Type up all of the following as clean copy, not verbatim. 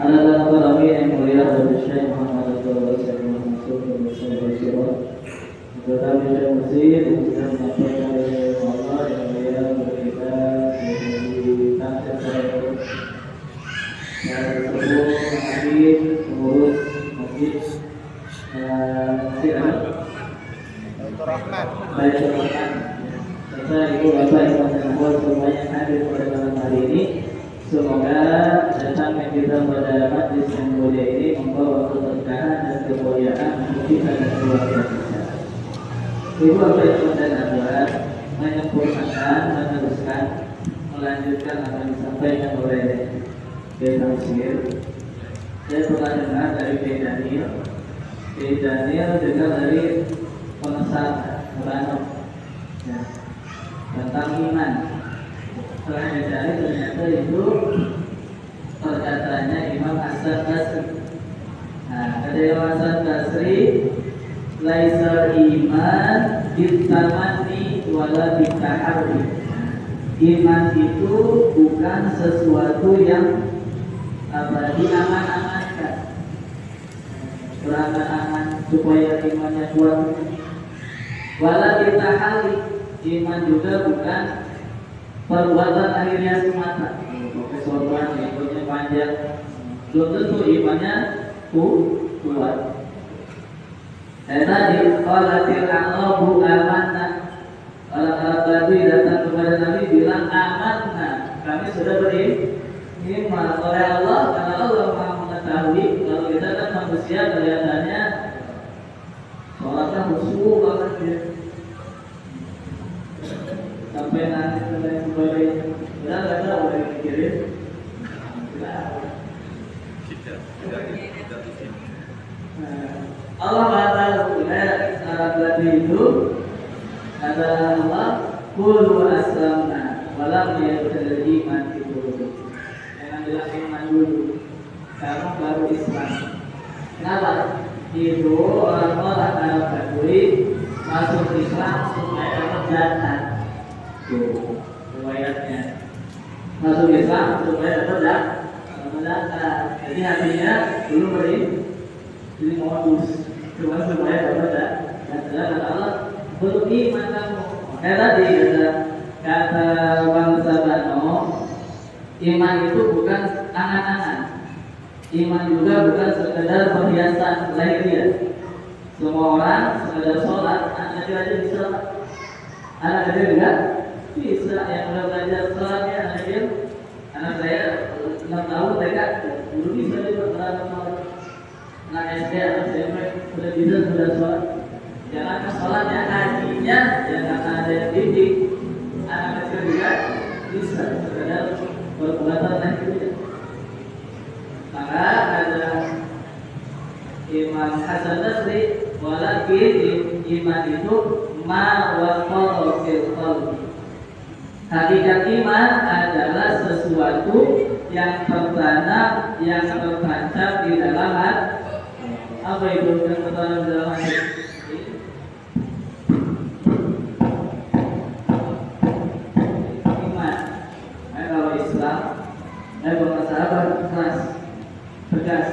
Ada tarawih yang mulia dari Syekh Muhammad Abdullah Syekh Mansur bin Musa Sirah. Tarawih yang masjid dan menyampaikan Allah yang mulia berbeda dari tafsir saya. Saya tersebut mengambil pengurus masjid Masjid Baitur Rahman. Serta ibu bapak ibu dan akhwat semuanya yang hadir pada malam hari ini. Semoga datangnya kita pada majlis yang mulia ini membawa keberkahan dan kemuliaan untuk kita dan keluarga kita. Ibu bapak ibu dan akhwat menyempurnakan, meneruskan, melanjutkan apa yang disampaikan oleh Tafsir. Saya pernah dengar dari Daniel juga dari pengesan Banok tentang iman. Setelah dicari ternyata itu perkataannya Imam Hasan Basri. Nah, kata Imam Hasan Basri, laisal iman bitamani wala bitaharri. Iman itu bukan sesuatu yang diaman-amankan, berangan-angan supaya imannya kuat. Wala bitaharri, iman juga bukan perbuatan akhirnya semata. Kesopan, ikutnya panjang, belum tentu imannya kuat. Tadi qalatil a'rabu amanna. Orang Arab tadi datang kepada Nabi bilang amanna, kami sudah beriman oleh Allah karena Allah Maha mengetahui. Kalau kita kan manusia kelihatannya sholatnya khusyuk banget ya. Sampai nangis dan lain sebagainya. Benar nggak tahu udah dipikirin? Allah tahu Arab tadi itu kata Allah, Qul aslamna walam yadkhulul iman fi qulubikum. Jangan bilang iman dulu, kamu baru Islam. Kenapa? Itu orang-orang Arab Badui masuk Islam supaya dapat jannah. Riwayatnya masuk Islam supaya dapat jannah. Jadi hatinya dulu beri modus cuma supaya dapat jannah. Kata Allah, beriman kamu. Tadi kata bangsa Bano, iman itu bukan angan-angan. Iman juga bukan sekedar perhiasan lahiriah. Semua orang sekedar sholat, anak kecil aja bisa. Anak kecil enggak bisa. Yang udah belajar sholatnya anak kecil, anak saya 6 tahun mereka dulu bisa juga belajar sholat. Anak SD atau SMP sudah bisa sudah sholat. Jangan sholatnya hajinya jangan ada yang didik. Anak kecil juga bisa sekedar perbuatan lahiriah. Maka ada Imam Hasan Basri, walakin iman itu ma waqara fil qalbi. Hakikat iman adalah sesuatu yang tertanam, yang tertancap di dalam hati. Apa itu yang tertanam di dalam hati? Iman. Kalau Islam, bersahabat keras, tegas,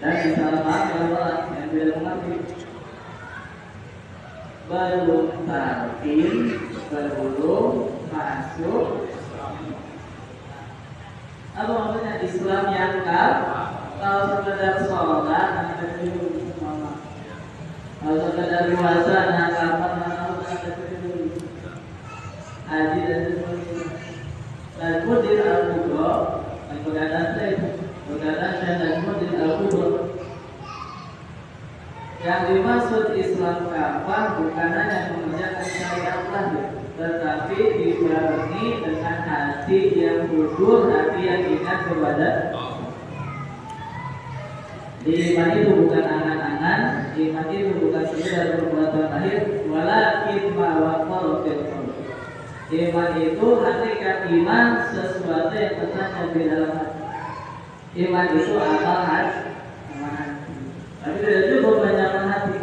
dan misalnya Allah yang tidak mengerti, belum takin, belum masuk. Apa maksudnya Islam yang kalau sekedar sholat, kalau sekedar puasa, haji dan sebagainya. Dan Mudin Al-Qudra, dan perkataan saya dan Mudin Al-Qudra, yang dimaksud Islam kafah bukan hanya mengerjakan syariat lahir, tetapi dibarengi dengan hati yang jujur, hati yang ingat kepada iman. Itu bukan angan-angan, iman itu bukan sekedar perbuatan lahir, walakin ma waqara fil qalbi. Iman itu hakikat iman sesuatu yang tertanam di dalam hati. Iman itu amal hati. Tapi tidak cukup hanya hati.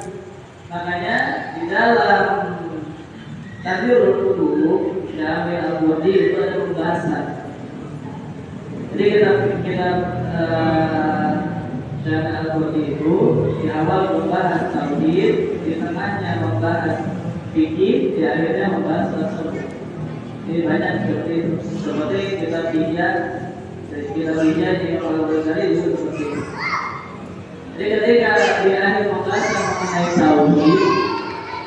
Makanya di dalam Tadbirul Qulub Syamil Al-Qudi itu ada pembahasan. Jadi Jadi kita Syekh Al-Qurtubi itu di awal membahas tauhid, di tengahnya membahas fikih, di akhirnya membahas tasawuf. Ini banyak seperti itu. Seperti kita bijak di awal Ghazali itu seperti itu. Jadi ketika di akhir membahas mengenai tauhid,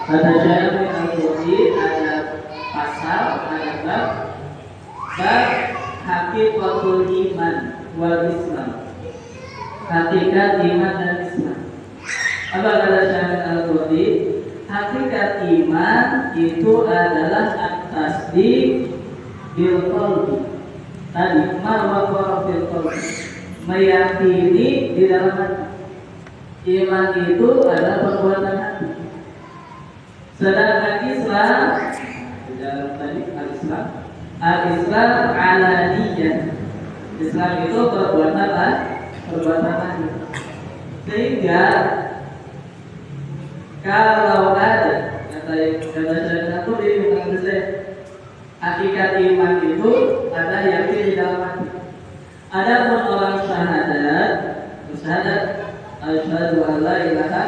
kata Syekh Al-Qurtubi ada pasal, ada bab hakikatul iman wal Islam. Hakikat iman dan Islam. Apa kata Syekh Al-Qurtubi? Hakikat iman itu adalah at-tasdiq bil qalbi. Tadi ma waqara fil qalbi. Meyakini di dalam hati. Iman itu adalah perbuatan hati. Sedangkan Islam di dalam tadi al-Islam, al-Islam alaniyah. Islam itu perbuatan hati. Sehingga kalau ada kata Syekh Al-Qurtubi mengatakan hakikat iman itu ada yakin di dalam hati. Adapun orang syahadat asyhadu an la ilaha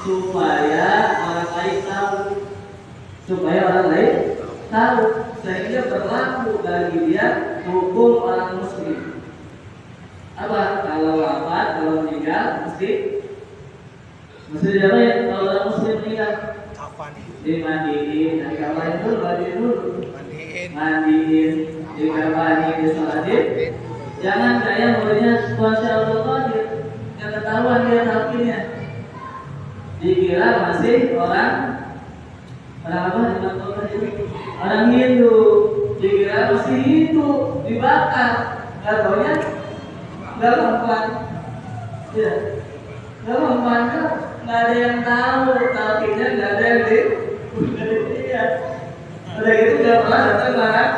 supaya orang lain tahu sehingga berlaku bagi dia hukum orang muslim. Apa? Kalau wafat, kalau meninggal mesti diapain? Kalau orang muslim meninggal dimandiin, dari kapan itu mandiin, dikafani, disolatin. Jangan kayak muridnya Masya Allah Qadir, nggak ketahuan dia talqinnya, dikira masih orang apa? Orang Hindu, dikira masih Hindu, dibakar, nggak taunya nggak mempan, ya, nggak mempan kan? Nggak ada yang tahu, talqinnya nggak ada yang dilihat. Udah gitu nggak pernah datang marah,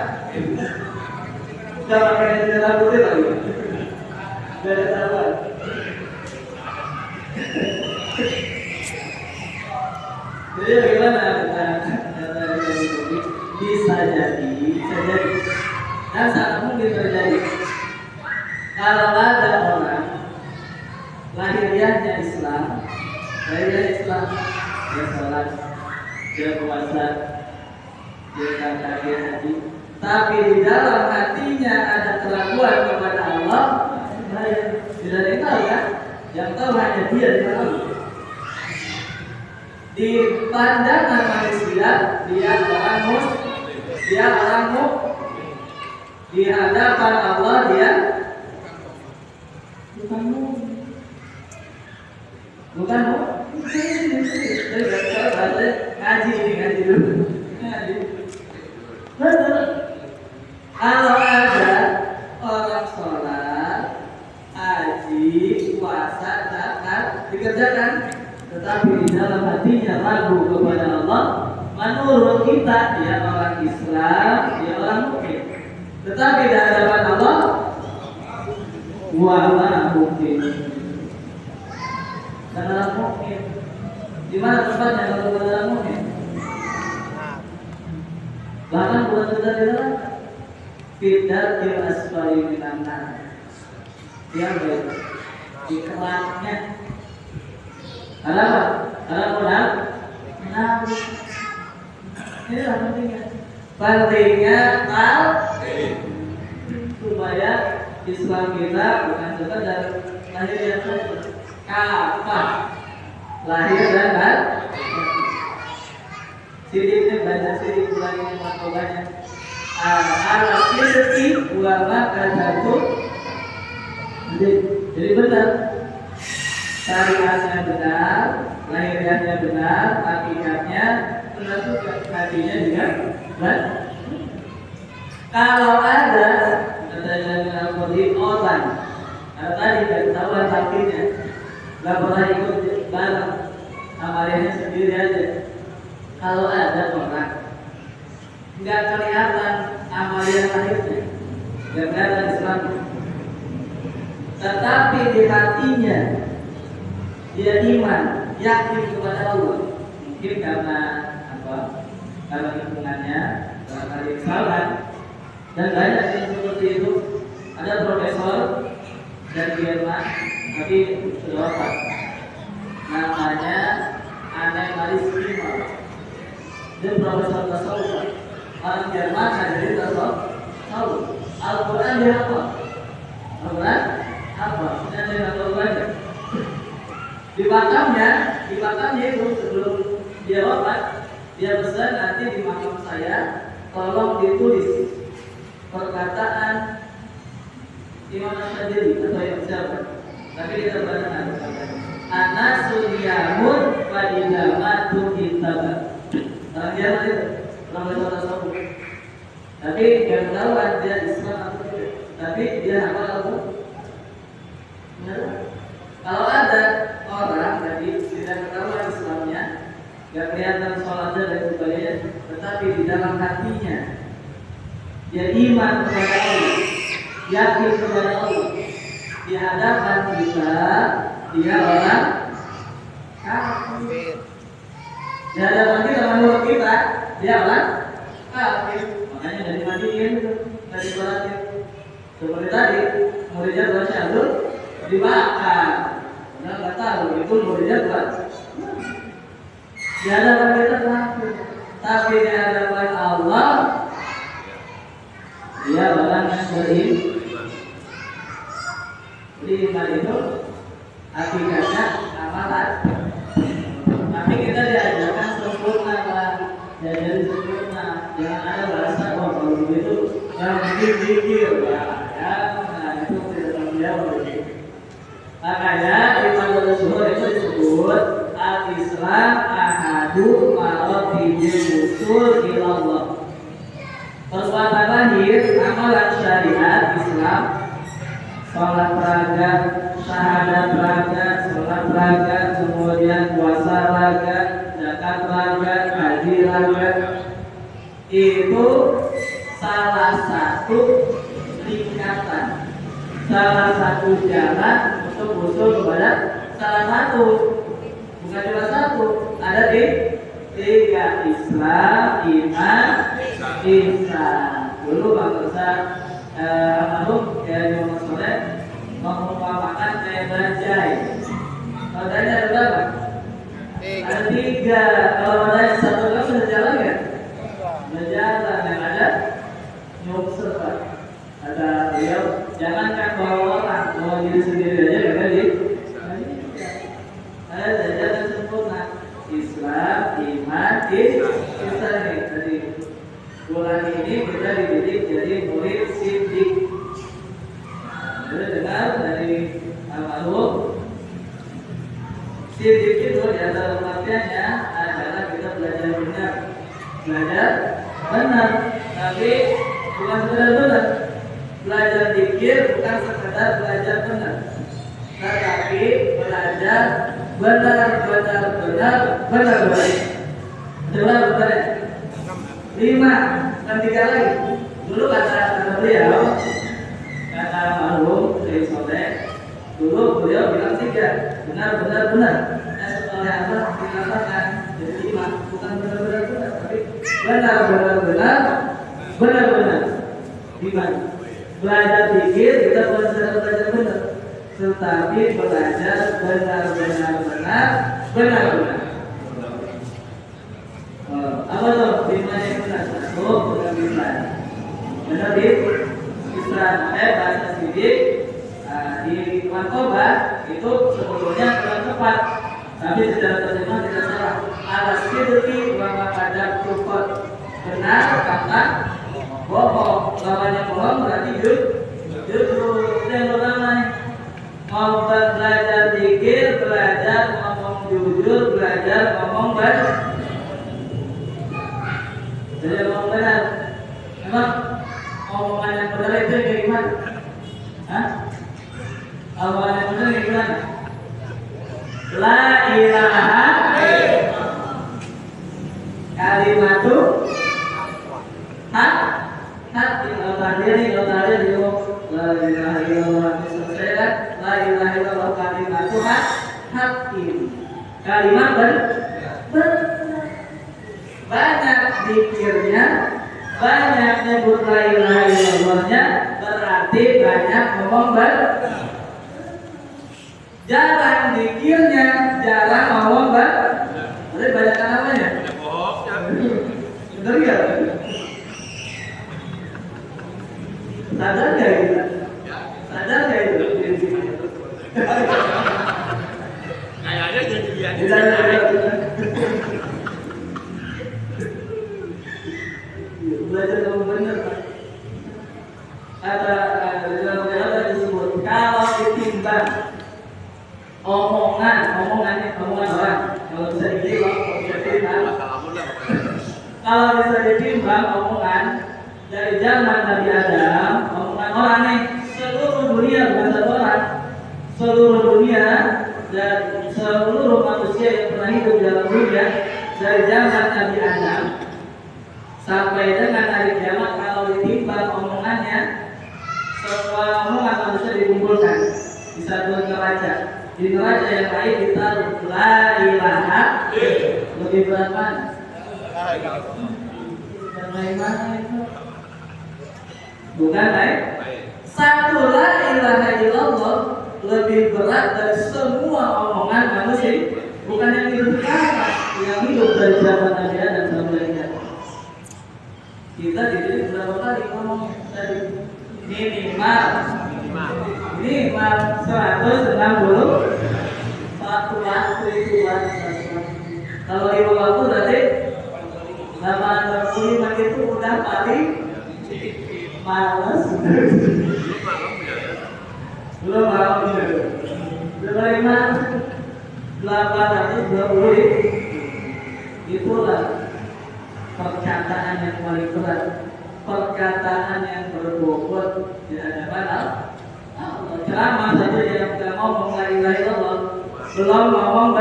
nggak pakai jalan putih lagi, nggak ada tahuan. Jadi bagaimana kata bisa jadi, dan sangat mungkin terjadi. Kalau ada orang lahiriahnya Islam, dia sholat, dia puasa, dia zakat, dia haji, tapi di dalam hatinya ada keraguan kepada Allah, tidak ada yang tahu kan? Yang tahu hanya dia di dalam. Di pandangan manusia, dia orang mukmin. Di hadapan Allah dia bukan mukmin. Ngaji dulu. Betul. Kalau ada orang sholat, haji, puasa, zakat dikerjakan, tetapi di dalam hatinya ragu kepada Allah, menurut kita dia orang Islam, dia orang mukmin. Tetapi di hadapan Allah, wala mukmin. Karena mukmin. Di mana tempatnya kalau benar mukmin? Bahkan bukan saja di neraka. Fidatil asfali minan nar. Dia baik. Di keraknya. Kenapa? Karena benar. Inilah pentingnya. Pentingnya supaya Islam kita bukan sekedar lahir saja. Kapan lahir dan sidik belajar sidik ulangi makobanya al-sidqi wa makadzatu. Jadi benar, syariatnya benar, lahiriahnya benar, hakikatnya benar juga, hatinya juga benar. Kalau ada Al-Qurtubi orang tadi tidak ketahuan takdirnya, nggak pernah ikut bareng, amalnya sendiri aja. Kalau ada orang nggak kelihatan amalnya lahirnya, nggak kelihatan Islamnya, tetapi di hatinya dia iman, yakin kepada Allah, mungkin karena apa? Karena lingkungannya, karena salah, dan banyak yang seperti itu. Ada tapi sudah wafat. Namanya Anne Marie Springer. Dia profesor tasawuf. Orang Jerman hadirin tasawuf. Al-Quran dia apa? Al-Quran apa? Ini ada yang tahu banyak. Di makamnya itu sebelum dia wafat, dia pesan nanti di makam saya tolong ditulis perkataan Imam Asy'ari atau yang siapa? Tapi kita barengan. Ana sunyamun wa idamatu kitabah. Orang Jerman itu, orang tasawuf. Tapi dia tahu dia Islam atau tidak. Tapi dia hafal apa? Kalau ada orang tadi tidak ketahuan Islamnya, gak kelihatan sholatnya dan sebagainya, tetapi di dalam hatinya dia iman kepada Allah, yakin kepada Allah, di hadapan kita dia orang kafir. Di hadapan kita menurut kita dia orang kafir. Makanya dari mandiin itu, dari sholatin. Seperti tadi muridnya bersyahud dimakan. Nah, nggak tahu itu muridnya bukan. Di hadapan kita kafir, tapi di hadapan Allah dia orang yang beriman itu hakikatnya amalan. Tapi kita diajarkan sempurna lah, diajarin sempurna. Jangan ada bahasa kalau begitu yang pikir nah itu tidak terjawab. Makanya iman Rasul itu disebut al-Islam ahadu maratibul usul ilallah. Perbuatan lahir, amalan syariat Islam, sholat raga, syahadat raga, sholat raga, kemudian puasa raga, zakat raga, haji raga, itu salah satu tingkatan, salah satu jalan untuk usul kepada salah satu, bukan cuma satu, ada tiga: Islam, iman, ihsan. Dulu Bang Ustaz almarhum ya Imam Soleh mengumpamakan kayak bajai. Bajai ada berapa? Ada tiga. Kalau bajai satu kan sudah jalan kan? Sudah jalan. Yang ada nyungsep. Ada beliau jangankan bawa orang, bawa diri sendiri aja nggak jadi. Ada jalan sempurna. Islam, iman, ihsan nih tadi. Bulan ini kita dididik jadi murid siddiq. Jadi dengar dari almarhum siddiq itu di antara pengertiannya adalah kita belajar benar, tapi bukan benar. Belajar zikir bukan sekedar belajar benar, tetapi belajar benar. Benar. 5 dan 3 lagi. Dulu kata beliau, kata almarhum Syekh Soleh, dulu beliau bilang 3, benar. Setelah Allah dikatakan jadi 5, bukan benar, tapi benar. 5. Belajar zikir kita belajar benar, tetapi belajar benar. Apa tuh? Dimana benar? Satu, bukan Islam. Benar di Islam. Bahasa sidik di Mankoba itu sebetulnya kurang tepat, tapi secara terjemah tidak salah. Al-sidqi wa maqadar kufur. Benar kata bohong. Lawannya bohong berarti jujur. Itu yang pertama. Mau belajar zikir, belajar ngomong jujur, belajar ngomong benar. Jadi ngomong benar. Memang omongan yang benar itu kayak gimana? Omongan yang benar kayak gimana? La ilaha kalimatu hak kalau tadi la ilaha illallah selesai kan? La ilaha illallah kalimatu hak kalimat benar. Banyak zikirnya, banyak nyebut la ilaha illallahnya, berarti banyak ngomong benar. jarang dikirnya, jarang ngomong berarti banyak namanya. Bener ya? Sadar nggak kita? Sadar nggak itu? Kayaknya jadi biasa. Belajar kamu benar Pak. Dalam apa disebut kalau ditimbang omongan orang kalau bisa ditimbang kalau bisa ditimbang omongan dari zaman Nabi Adam, omongan orang nih seluruh dunia bukan satu orang, seluruh dunia dan seluruh manusia yang pernah hidup dalam dunia dari zaman Nabi Adam sampai dengan hari kiamat kalau ditimbang omongannya semua omongan manusia dikumpulkan di satu neraca. Di neraca yang lain kita la ilaha lebih berat mana? Bukan mana itu? Bukan baik. Satu la ilaha illallah lebih berat dari semua omongan manusia. Bukan yang hidup sekarang, yang hidup dari zaman Nabi Adam sampai kiamat. Kita dididik berapa kali ngomong tadi? Minimal 160 satu waktu itu kalau 5 waktu berarti 85 itu udah paling males. Belum malam ya. Berapa 820 itulah perkataan yang paling berat, perkataan yang berbobot di hadapan Allah. Ceramah saja yang tidak ngomong la ilaha illallah, belum ngomong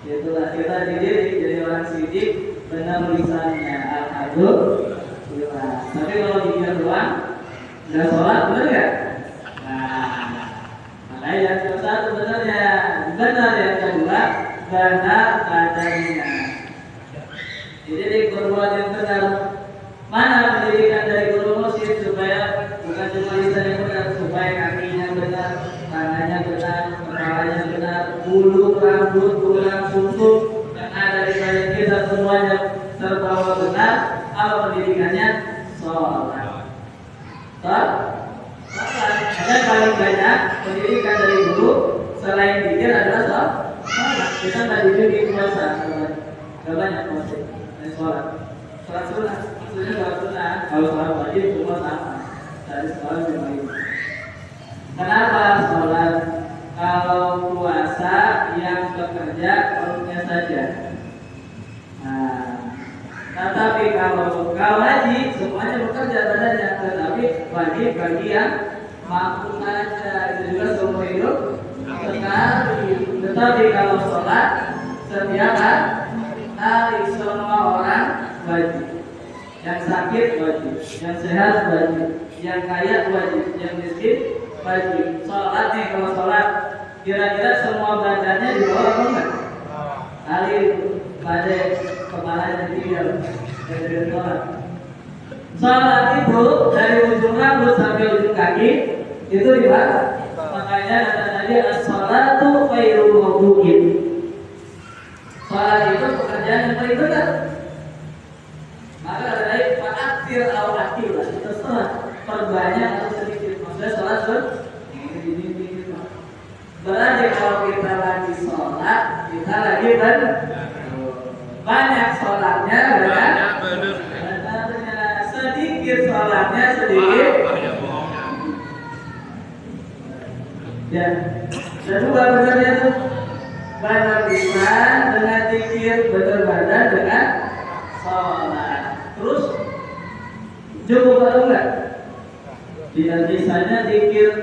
itulah kita dididik jadi orang sidik benar lisannya alhamdulillah. Tapi kalau dikira doang nggak sholat benar nggak? Nah, makanya yang satu benarnya benar, yang kedua benar adanya. Jadi berbuat yang benar. Mana pendidikan dari guru muslim supaya bukan cuma lisan yang benar, supaya kakinya benar, tangannya benar, kepalanya benar, bulu, rambut, tulang, susu yang ada di badan kita semuanya terbawa benar. Apa pendidikannya? Sholat. Ada paling banyak pendidikan dari guru selain zikir adalah sholat. Kita nggak dididik puasa, nggak banyak puasa, sholat. Sholat sunnah, maksudnya sholat sunnah. Kalau sholat wajib semua sama. Dari sholat yang lain. Kenapa sholat? Kalau puasa yang bekerja perutnya saja. Nah, tetapi kalau haji semuanya bekerja badannya, tetapi wajib bagi yang mampu saja. Itu juga seumur hidup sekali. Tetapi kalau sholat setiap hari semua orang wajib. Yang sakit wajib, yang sehat wajib, yang kaya wajib, yang miskin wajib. Sholat nih, kalau sholat kira-kira semua badannya di bawah apa enggak? Kali pada kepalanya ditinggal dari sholat. Sholat itu dari ujung rambut sampai ujung kaki itu di bawah. Makanya kata Nabi as-sholatu khairu mawdu'in. Sholat itu pekerjaan yang paling benar. Maka ada baik fa'akhir atau akhir lah, terserah perbanyak atau sedikit. Maksudnya sholat berarti kalau kita lagi sholat, kita lagi banyak sholatnya, benar. Sedikit sholatnya sedikit. Ya, kedua benarnya itu benar lisan dengan zikir, benar badan dengan sholat. Terus cukup atau enggak? Tidak lisannya zikir,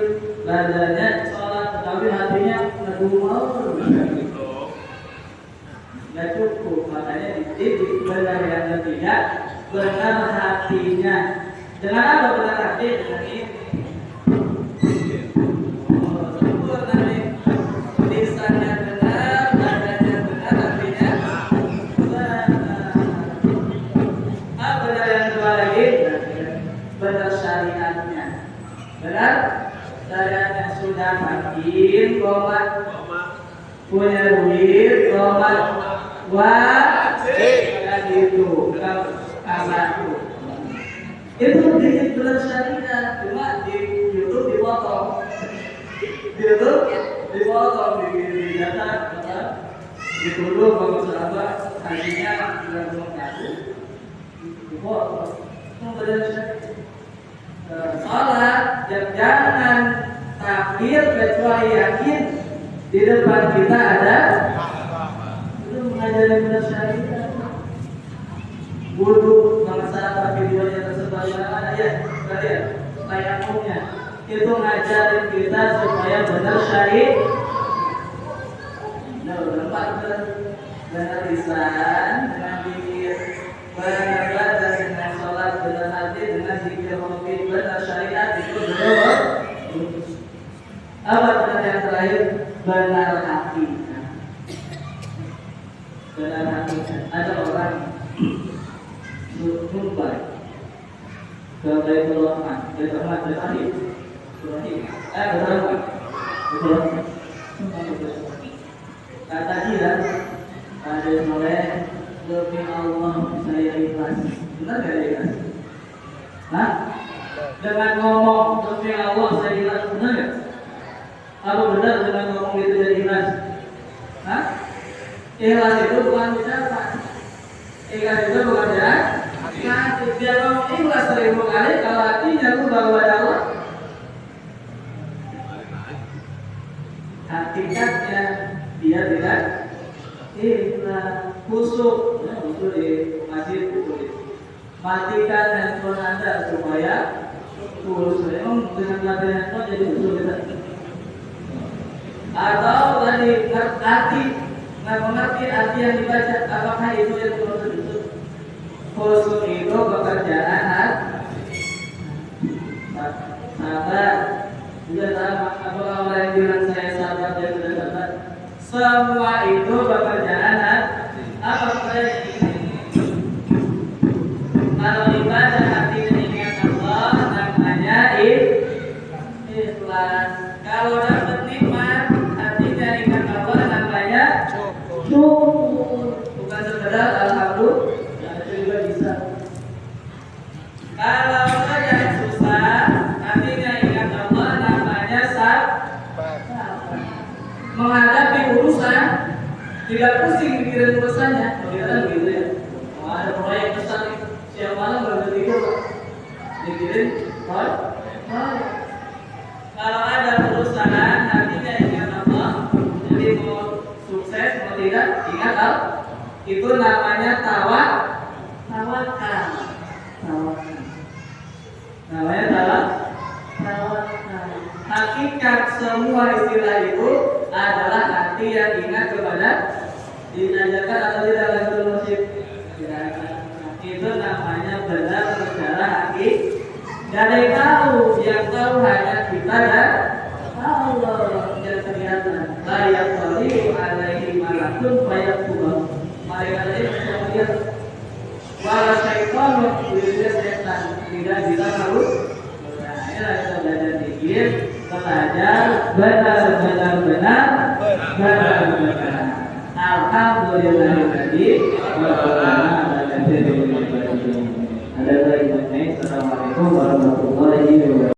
badannya sholat, tetapi hatinya ngedumel. Nggak cukup, makanya dididik benar yang ketiga, benar hatinya. Dengan apa benar hati? Dengan ini. Lisannya benar, badannya benar, hatinya benar. Benar yang kedua lagi, benar syariatnya. Benar Saya yang sudah makin, punya duit, wajib itu kamarku. Itu benar syariah, cuma di YouTube dipotong, di data, dituduh bahwa sahabat hajinya sudah mengaku, dipotong. Itu benar syariah. Sholat jangan takbir kecuali yakin di depan kita ada. Itu mengajari benar syariah. Wudu saat videonya tersebar di mana ya? Kalian layaknya itu ngajarin kita supaya benar syariah. Nah, tempat benar lisan dengan bibir, benar badan dengan sholat, benar hati dengan zikir hobi, benar syariat itu benar. Apa benar yang terakhir? Benar hati. Benar hati. Ada orang jumpa ke Baitul Rahman, Ibrahim. Kata dia, ada soleh demi Allah saya ikhlas. Benar gak ikhlas? Hah? Dengan ngomong demi Allah saya ikhlas, benar gak? Apa benar dengan ngomong itu jadi ikhlas? Hah? Ikhlas itu bukan ucapan. Ikhlas itu bukan jalan. Nah, dia ngomong ikhlas 1000 kali, kalau hatinya lupa kepada Allah, hakikatnya dia tidak ikhlas. Khusyuk, khusyuk di masjid, matikan handphone Anda supaya khusyuk. Emang dengan matikan handphone jadi khusyuk kita? Atau tadi arti, nggak mengerti arti yang dibaca, apakah itu yang khusyuk? Khusyuk itu pekerjaan hati. Sabar. Sudah tahu apa orang yang bilang saya sabar, dia sudah sabar. Semua itu pekerjaan hati. Apa saya kalau ibadah hati ingat Allah namanya ikhlas. Kalau dapat nikmat hatinya ingat Allah namanya syukur. Bukan sekedar alhamdulillah, itu juga bisa. Kalau saja susah hatinya ingat Allah namanya sabar. Menghadapi urusan tidak pusing mikirin urusannya. Kita kan gitu ya. Kalau ada proyek besar nih, siang malam baru tidur, mikirin proyek. Kalau ada perusahaan hatinya ingat Allah, jadi mau sukses mau tidak ingat Allah, itu namanya tawakal. Namanya tawakal. Hakikat semua istilah itu adalah hati yang ingat kepada diajarkan atau tidak dalam musik. Itu namanya benar secara haki. Gak ada yang tahu hanya kita dan Allah yang kelihatan. Layak toliu alaihi malakun fayakubah. Mereka ini kemudian wala syaitan waktunya setan tidak bisa tahu. Nah, kita belajar dikit, belajar benar. Alhamdulillahirobbilalamin. Ada lagi. Assalamualaikum warahmatullahi wabarakatuh.